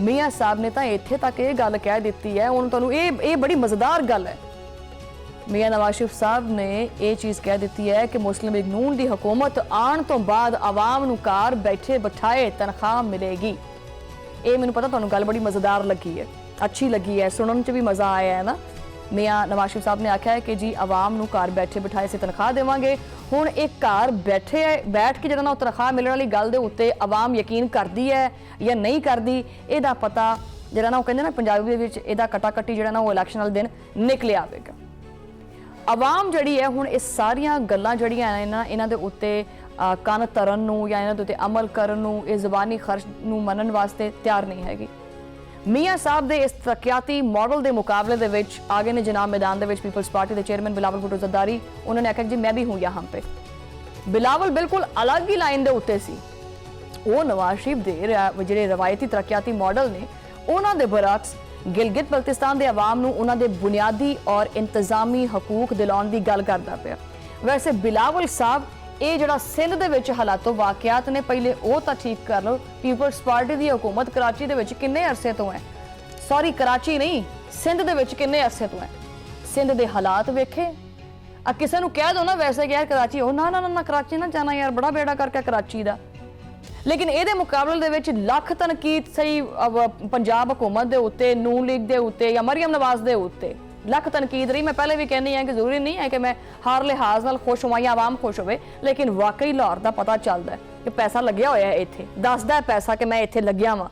ਮੀਆਂ ਸਾਹਿਬ ਨੇ ਤਾਂ ਇੱਥੇ ਤੱਕ ਇਹ ਗੱਲ ਕਹਿ ਦਿੱਤੀ ਹੈ, ਹੁਣ ਤੁਹਾਨੂੰ ਇਹ ਬੜੀ ਮਜ਼ੇਦਾਰ ਗੱਲ ਹੈ। ਮੀਆਂ ਨਵਾਜ਼ ਸ਼ਰੀਫ ਸਾਹਿਬ ਨੇ ਇਹ ਚੀਜ਼ ਕਹਿ ਦਿੱਤੀ ਹੈ ਕਿ ਮੁਸਲਿਮ ਲੀਗ ਨੂਨ ਦੀ ਹਕੂਮਤ ਆਉਣ ਤੋਂ ਬਾਅਦ ਆਵਾਮ ਨੂੰ ਘਰ ਬੈਠੇ ਬਿਠਾਏ ਤਨਖਾਹ ਮਿਲੇਗੀ। ਇਹ ਮੈਨੂੰ ਪਤਾ ਤੁਹਾਨੂੰ ਗੱਲ ਬੜੀ ਮਜ਼ੇਦਾਰ ਲੱਗੀ ਹੈ, अच्छी लगी है, सुनने च भी मज़ा आया है ना। मियाँ नवाज शरीफ साहब ने आख्या है कि जी आवाम नूं घर बैठे बिठाए से तनख्वाह देवांगे। हुण एक घर बैठ के जिहड़ा ना तनख्वाह मिलण वाली गल दे उत्ते आवाम यकीन करदी है या नहीं करदी, इहदा पता जिहड़ा ना कहंदे ना पंजाबी दे विच इहदा कटाकटी जिहड़ा ना वो इलैक्शन वाले दिन निकले आवेगा। आवाम जिहड़ी है हुण इस सारियां गल्लां जिहड़ियां ने ना इन्हां दे उत्ते ਕੰਨ ਧਰਨ ਨੂੰ ਜਾਂ ਇਹਨਾਂ ਦੇ ਉੱਤੇ ਅਮਲ ਕਰਨ ਨੂੰ, ਇਹ ਜ਼ਬਾਨੀ ਖਰਚ ਨੂੰ ਮੰਨਣ ਵਾਸਤੇ ਤਿਆਰ ਨਹੀਂ ਹੈਗੀ। ਮੀਆਂ ਸਾਹਿਬ ਦੇ ਇਸ ਤਰੱਕਿਆਤੀ ਮਾਡਲ ਦੇ ਮੁਕਾਬਲੇ ਦੇ ਵਿੱਚ ਆਗੇ ਨੇ ਜਨਾਬ ਮੈਦਾਨ ਦੇ ਵਿੱਚ ਪੀਪल्स ਪਾਰਟੀ ਦੇ ਚੇਅਰਮੈਨ ਬਿਲਾਵਲ ਭੁੱਟੋ ਜ਼ਰਦਾਰੀ। ਉਹਨਾਂ ਨੇ ਆਖਿਆ ਜੀ ਮੈਂ ਵੀ ਹੂੰ ਯਹਾਂ पे। ਬਿਲਾਵਲ ਬਿਲਕੁਲ ਅਲੱਗ ਹੀ ਲਾਈਨ ਦੇ ਉੱਤੇ ਸੀ। ਉਹ ਨਵਾਜ਼ ਸ਼ਰੀਫ ਦੇ ਜਿਹੜੇ ਰਵਾਇਤੀ ਤਰੱਕਿਆਤੀ ਮਾਡਲ ਨੇ ਉਹਨਾਂ ਦੇ ਬਰਅਕਸ ਗਿਲਗਿਤ ਬਲਤਿਸਤਾਨ ਦੇ ਆਵਾਮ ਨੂੰ ਉਹਨਾਂ ਦੇ ਬੁਨਿਆਦੀ ਔਰ ਇੰਤਜ਼ਾਮੀ ਹਕੂਕ ਦਿਲਾਉਣ ਦੀ ਗੱਲ ਕਰਦਾ ਪਿਆ। ਵੈਸੇ ਬਿਲਾਵਲ ਸਾਹਿਬ ਇਹ ਜਿਹੜਾ ਸਿੰਧ ਦੇ ਵਿੱਚ ਹਾਲਾਤੋਂ ਵਾਕਿਆਤ ਨੇ ਪਹਿਲੇ ਉਹ ਤਾਂ ਠੀਕ ਕਰ ਲਓ। ਪੀਪल्स ਪਾਰਟੀ ਦੀ ਹਕੂਮਤ ਕਰਾਚੀ ਦੇ ਵਿੱਚ ਕਿੰਨੇ ਅਰਸੇ ਤੋਂ ਹੈ? ਸੌਰੀ ਕਰਾਚੀ ਨਹੀਂ, ਸਿੰਧ ਦੇ ਵਿੱਚ ਕਿੰਨੇ ਅਰਸੇ ਤੋਂ ਹੈ? ਸਿੰਧ ਦੇ ਹਾਲਾਤ ਵੇਖੇ। ਆ ਕਿਸੇ ਨੂੰ ਕਹਿ ਦੋ ਨਾ ਵੈਸੇ ਕਿ ਯਾਰ ਕਰਾਚੀ ਹੋ, ਨਾ ਨਾ ਨਾ ਕਰਾਚੀ ਨਾ ਜਾਣਾ ਯਾਰ, ਬੜਾ ਬੇੜਾ ਕਰਕੇ ਕਰਾਚੀ ਦਾ। ਲੇਕਿਨ ਇਹਦੇ ਮੁਕਾਬਲੇ ਦੇ ਵਿੱਚ ਲੱਖ ਤਨਕੀਦ ਸਹੀ ਪੰਜਾਬ ਹਕੂਮਤ ਦੇ ਉੱਤੇ, ਨੂਨ ਲੀਗ ਦੇ ਉੱਤੇ ਜਾਂ ਮਰੀਮ ਨਵਾਜ਼ ਦੇ ਉੱਤੇ ਲੱਖ ਤਨਕੀਦ ਰਹੀ। मैं पहले भी कहनी है कि जरूरी नहीं है कि मैं हर लिहाज नाल खुश होवां या आवाम खुश होवे, लेकिन वाकई लाहौर का पता चलता है कि पैसा लग्या होया है इत्थे, दसदा है पैसा कि मैं इत्थे लग्या वां।